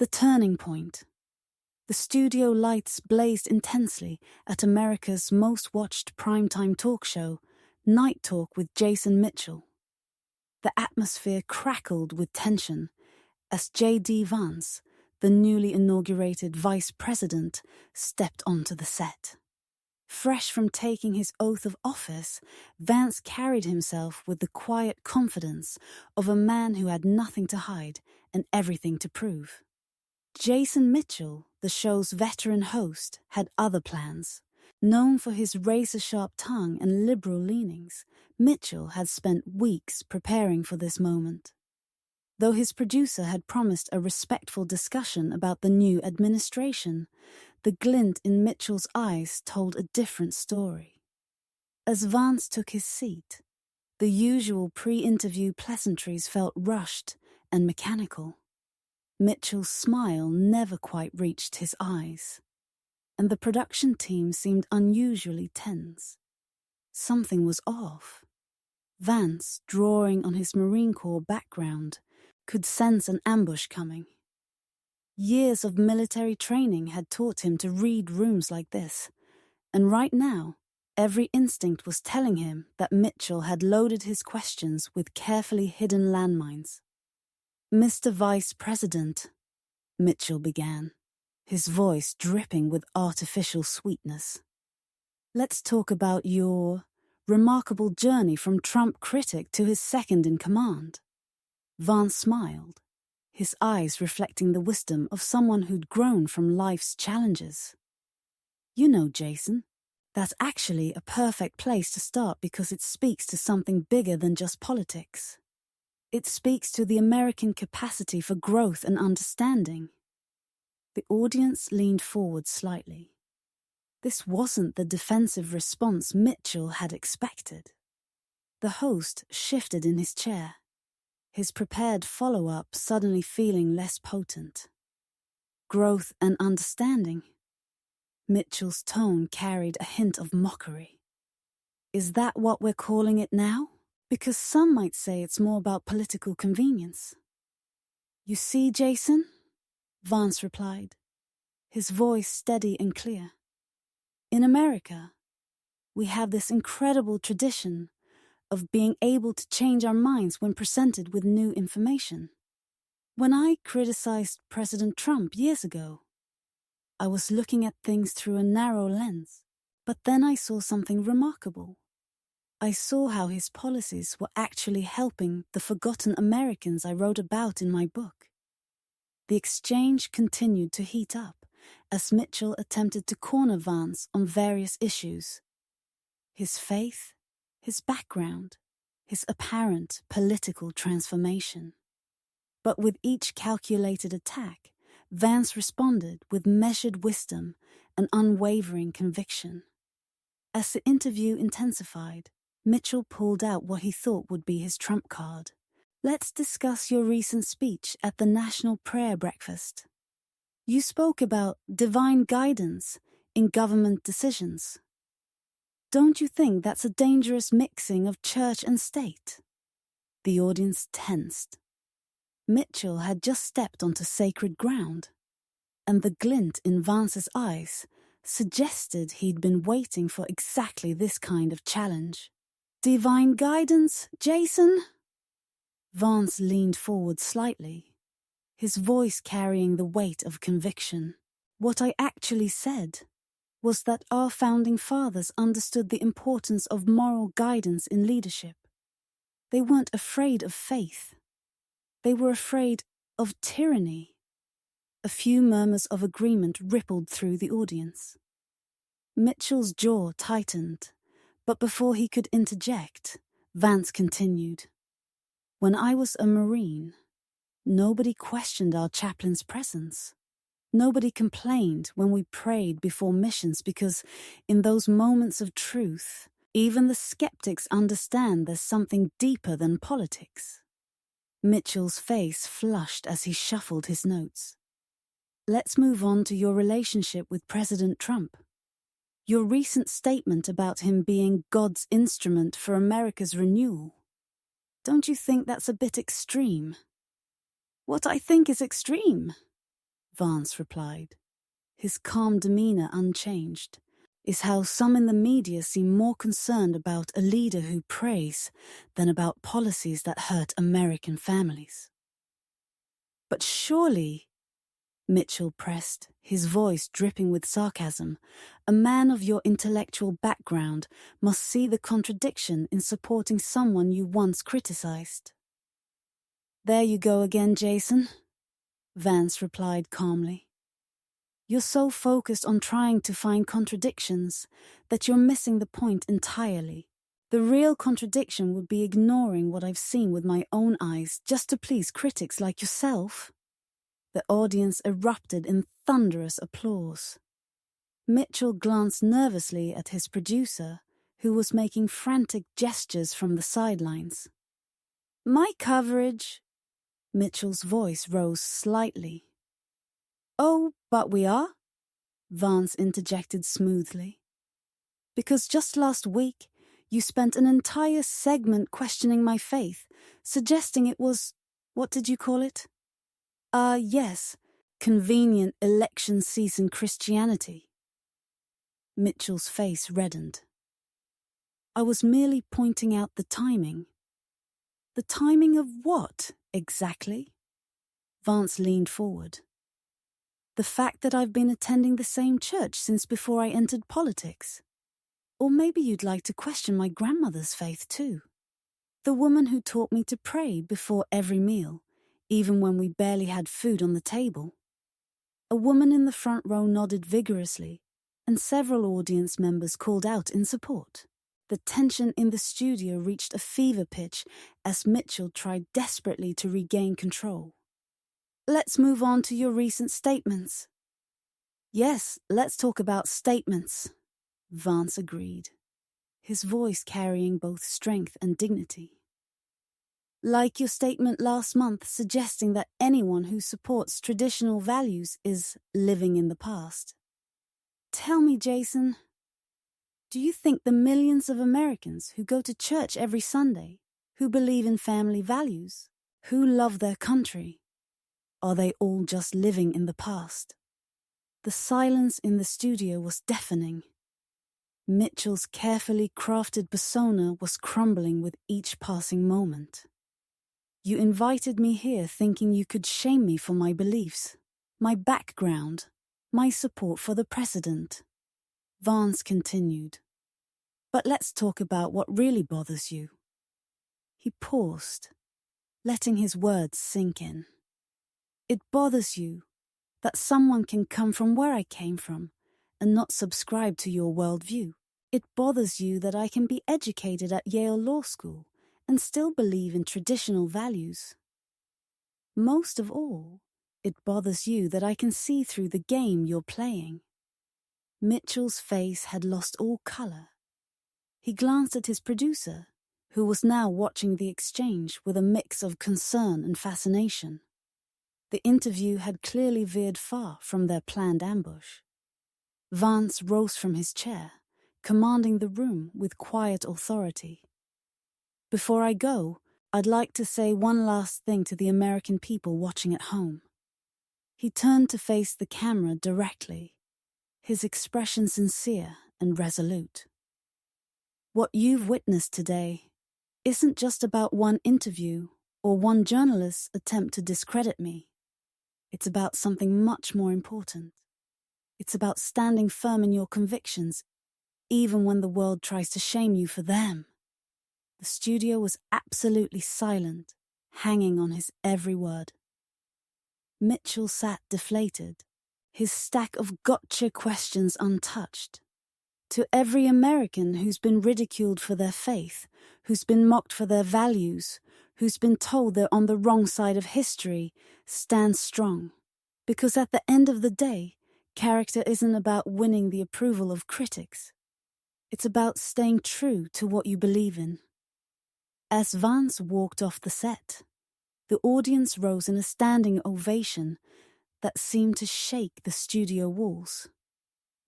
The turning point. The studio lights blazed intensely at America's most watched primetime talk show, Night Talk with Jason Mitchell. The atmosphere crackled with tension as J.D. Vance, the newly inaugurated vice president, stepped onto the set. Fresh from taking his oath of office, Vance carried himself with the quiet confidence of a man who had nothing to hide and everything to prove. Jason Mitchell, the show's veteran host, had other plans. Known for his razor-sharp tongue and liberal leanings, Mitchell had spent weeks preparing for this moment. Though his producer had promised a respectful discussion about the new administration, the glint in Mitchell's eyes told a different story. As Vance took his seat, the usual pre-interview pleasantries felt rushed and mechanical. Mitchell's smile never quite reached his eyes, and the production team seemed unusually tense. Something was off. Vance, drawing on his Marine Corps background, could sense an ambush coming. Years of military training had taught him to read rooms like this, and right now, every instinct was telling him that Mitchell had loaded his questions with carefully hidden landmines. "Mr. Vice President," Mitchell began, his voice dripping with artificial sweetness. "Let's talk about your remarkable journey from Trump critic to his second-in-command." Vance smiled, his eyes reflecting the wisdom of someone who'd grown from life's challenges. "You know, Jason, that's actually a perfect place to start because it speaks to something bigger than just politics. It speaks to the American capacity for growth and understanding." The audience leaned forward slightly. This wasn't the defensive response Mitchell had expected. The host shifted in his chair, his prepared follow-up suddenly feeling less potent. "Growth and understanding?" Mitchell's tone carried a hint of mockery. "Is that what we're calling it now? Because some might say it's more about political convenience." "You see, Jason?" Vance replied, his voice steady and clear. "In America, we have this incredible tradition of being able to change our minds when presented with new information. When I criticized President Trump years ago, I was looking at things through a narrow lens, but then I saw something remarkable. I saw how his policies were actually helping the forgotten Americans I wrote about in my book." The exchange continued to heat up as Mitchell attempted to corner Vance on various issues. His faith, his background, his apparent political transformation. But with each calculated attack, Vance responded with measured wisdom and unwavering conviction. As the interview intensified, Mitchell pulled out what he thought would be his trump card. "Let's discuss your recent speech at the National Prayer Breakfast. You spoke about divine guidance in government decisions. Don't you think that's a dangerous mixing of church and state?" The audience tensed. Mitchell had just stepped onto sacred ground, and the glint in Vance's eyes suggested he'd been waiting for exactly this kind of challenge. "Divine guidance, Jason?" Vance leaned forward slightly, his voice carrying the weight of conviction. "What I actually said was that our founding fathers understood the importance of moral guidance in leadership. They weren't afraid of faith. They were afraid of tyranny." A few murmurs of agreement rippled through the audience. Mitchell's jaw tightened, but before he could interject, Vance continued. "When I was a Marine, nobody questioned our chaplain's presence. Nobody complained when we prayed before missions because in those moments of truth, even the skeptics understand there's something deeper than politics." Mitchell's face flushed as he shuffled his notes. "Let's move on to your relationship with President Trump. Your recent statement about him being God's instrument for America's renewal. Don't you think that's a bit extreme?" "What I think is extreme?" Vance replied, his calm demeanor unchanged, is how some in the media seem more concerned about a leader who prays than about policies that hurt American families. But surely, Mitchell pressed, his voice dripping with sarcasm, a man of your intellectual background must see the contradiction in supporting someone you once criticized. There you go again, Jason, Vance replied calmly. You're so focused on trying to find contradictions that you're missing the point entirely. The real contradiction would be ignoring what I've seen with my own eyes just to please critics like yourself. The audience erupted in thunderous applause. Mitchell glanced nervously at his producer, who was making frantic gestures from the sidelines. My coverage. Mitchell's voice rose slightly. Oh, but we are, Vance interjected smoothly. Because just last week, you spent an entire segment questioning my faith, suggesting it was, what did you call it? Yes, convenient election season Christianity. Mitchell's face reddened. I was merely pointing out the timing. The timing of what, exactly? Vance leaned forward. The fact that I've been attending the same church since before I entered politics. Or maybe you'd like to question my grandmother's faith too. The woman who taught me to pray before every meal, even when we barely had food on the table. A woman in the front row nodded vigorously, and several audience members called out in support. The tension in the studio reached a fever pitch as Mitchell tried desperately to regain control. Let's move on to your recent statements. Yes, let's talk about statements, Vance agreed, his voice carrying both strength and dignity. Like your statement last month suggesting that anyone who supports traditional values is living in the past. Tell me, Jason, do you think the millions of Americans who go to church every Sunday, who believe in family values, who love their country, are they all just living in the past? The silence in the studio was deafening. Mitchell's carefully crafted persona was crumbling with each passing moment. You invited me here thinking you could shame me for my beliefs, my background, my support for the president. Vance continued. But let's talk about what really bothers you. He paused, letting his words sink in. It bothers you that someone can come from where I came from and not subscribe to your worldview. It bothers you that I can be educated at Yale Law School and still believe in traditional values. Most of all, it bothers you that I can see through the game you're playing. Mitchell's face had lost all color. He glanced at his producer, who was now watching the exchange with a mix of concern and fascination. The interview had clearly veered far from their planned ambush. Vance rose from his chair, commanding the room with quiet authority. Before I go, I'd like to say one last thing to the American people watching at home. He turned to face the camera directly, his expression sincere and resolute. What you've witnessed today isn't just about one interview or one journalist's attempt to discredit me. It's about something much more important. It's about standing firm in your convictions, even when the world tries to shame you for them. The studio was absolutely silent, hanging on his every word. Mitchell sat deflated, his stack of gotcha questions untouched. To every American who's been ridiculed for their faith, who's been mocked for their values, who's been told they're on the wrong side of history, stand strong. Because at the end of the day, character isn't about winning the approval of critics. It's about staying true to what you believe in. As Vance walked off the set, the audience rose in a standing ovation that seemed to shake the studio walls.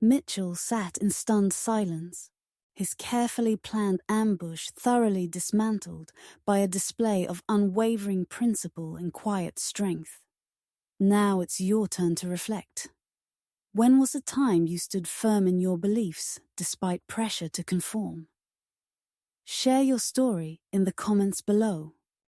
Mitchell sat in stunned silence, his carefully planned ambush thoroughly dismantled by a display of unwavering principle and quiet strength. Now it's your turn to reflect. When was a time you stood firm in your beliefs despite pressure to conform? Share your story in the comments below.